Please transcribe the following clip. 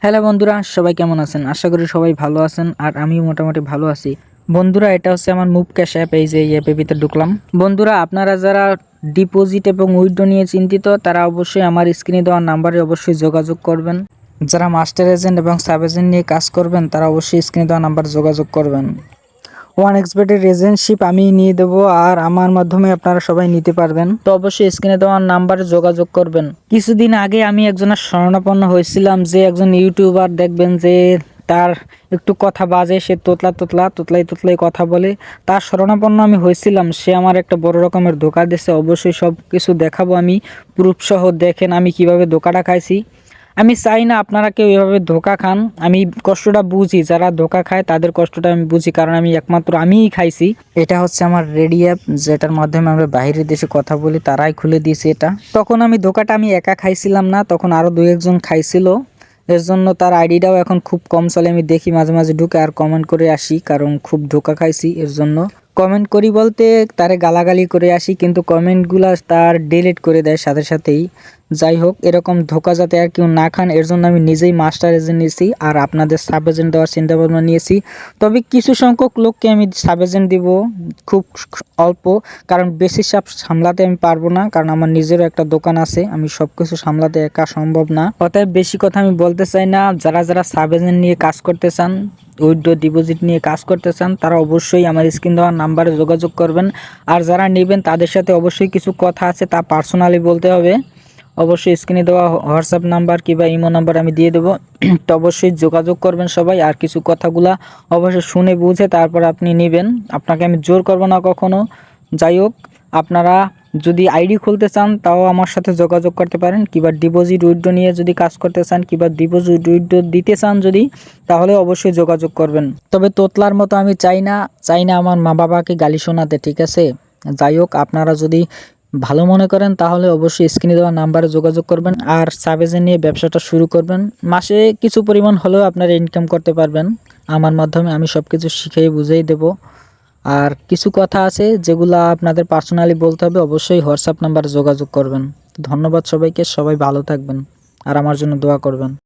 Hello বন্ধুরা, সবাই কেমন আছেন? আশা করি সবাই ভালো আছেন আর আমিও মোটামুটি ভালো আছি। বন্ধুরা, এটা হচ্ছে আমার মুভ ক্যাশ অ্যাপ। এই যে এই অ্যাপের ভিতরে ঢুকলাম। বন্ধুরা, আপনারা যারা ডিপোজিট এবং উইথড্র নিয়ে চিন্তিত তারা অবশ্যই আমার স্ক্রিনে দেওয়া নাম্বারে অবশ্যই যোগাযোগ করবেন। যারা মাস্টার এজেন্ট এবং সাব এজেন্ট নিয়ে কাজ করবেন তারা অবশ্যই স্ক্রিনে দেওয়া নাম্বারে যোগাযোগ করবেন। ওয়ান এক্সবেটের এজেন্টশিপ আমি নিয়ে দেবো আর আমার মাধ্যমে আপনারা সবাই নিতে পারবেন। তো অবশ্যই স্ক্রিনে দেওয়ার নাম্বারে যোগাযোগ করবেন। কিছুদিন আগে আমি একজনের শরণাপন্ন হয়েছিলাম যে একজন ইউটিউবার দেখবেন যে তার একটু কথা বাজে, সে তোতলাই কথা বলে। তার শরণাপন্ন আমি হয়েছিলাম। সে আমার একটা বড় রকমের ধোঁকা দিয়েছে। অবশ্যই সব কিছু দেখাবো আমি, প্রুফ সহ। দেখেন আমি কিভাবে ধোঁকাটা খাইছি। আমি চাই না আপনারা কেউ এভাবে ধোঁকা খান। আমি কষ্টটা বুঝি, যারা ধোঁকা খায় তাদের কষ্টটা আমি বুঝি, কারণ আমি একমাত্র আমিই খাইছি। এটা হচ্ছে আমার রেডি অ্যাপ, যেটার মাধ্যমে আমরা বাইরের দেশে কথা বলি, তারাই খুলে দিয়েছে এটা। তখন আমি ধোঁকাটা আমি একা খাইছিলাম না, তখন আরও দু একজন খাইছিল। এর জন্য তার আইডিটাও এখন খুব কম চলে। আমি দেখি মাঝে মাঝে ঢুকে আর কমেন্ট করে আসি, কারণ খুব ধোঁকা খাইছি। এর জন্য কমেন্ট করি বলতে তারে গালাগালি করে আসি, কিন্তু কমেন্টগুলো তার ডিলিট করে দেয় সাথে সাথেই। যাই হোক, এরকম ধোঁকা যাতে আর কেউ না খান এর জন্য আমি নিজেই মাস্টার এজেন্ট নিয়েছি আর আপনাদের সাব এজেন্ট দেওয়ার চিন্তাভাবনা নিয়েছি। তবে কিছু সংখ্যক লোককে আমি সাব এজেন্ট দিব, খুব অল্প, কারণ বেশি সব সামলাতে আমি পারবো না, কারণ আমার নিজেরও একটা দোকান আছে, আমি সব কিছু সামলাতে একা সম্ভব না। অতএব বেশি কথা আমি বলতে চাই না। যারা যারা সাব এজেন্ট নিয়ে কাজ করতে চান, উইথড্র ডিপোজিট নিয়ে কাজ করতে চান, তারা অবশ্যই আমার স্ক্রিন দেওয়ার নাম্বারে যোগাযোগ করবেন। আর যারা নেবেন তাদের সাথে অবশ্যই কিছু কথা আছে, তা পার্সোনালি বলতে হবে। অবশ্যই স্ক্রিনে দেওয়া হোয়াটসঅ্যাপ নাম্বার কিংবা ইমো নাম্বার আমি দিয়ে দেবো। তো অবশ্যই যোগাযোগ করবেন সবাই। আর কিছু কথাগুলা অবশ্যই শুনে বুঝে তারপর আপনি নেবেন। আপনাকে আমি জোর করব না কখনো। যাই হোক, আপনারা যদি আইডি খুলতে চান তাও আমার সাথে যোগাযোগ করতে পারেন, কিংবা ডিপোজিট উইথড্র নিয়ে যদি কাজ করতে চান কিংবা ডিপোজিট উইথড্র দিতে চান যদি, তাহলে অবশ্যই যোগাযোগ করবেন। তবে তোতলার মতো আমি চাই না আমার মা বাবাকে গালি শোনাতে, ঠিক আছে? যাই হোক, আপনারা যদি ভালো মনে করেন তাহলে অবশ্যই স্ক্রিনে দেওয়া নাম্বারে যোগাযোগ করবেন আর সাব এজেন্ট নিয়ে ব্যবসাটা শুরু করবেন। মাসে কিছু পরিমাণ হলেও আপনারা ইনকাম করতে পারবেন আমার মাধ্যমে। আমি সব কিছু শিখিয়ে বুঝিয়ে দেব। আর কিছু কথা আছে যেগুলো আপনাদের পার্সোনালি বলতে হবে, অবশ্যই হোয়াটসঅ্যাপ নাম্বারে যোগাযোগ করবেন। ধন্যবাদ সবাইকে, সবাই ভালো থাকবেন আর আমার জন্য দোয়া করবেন।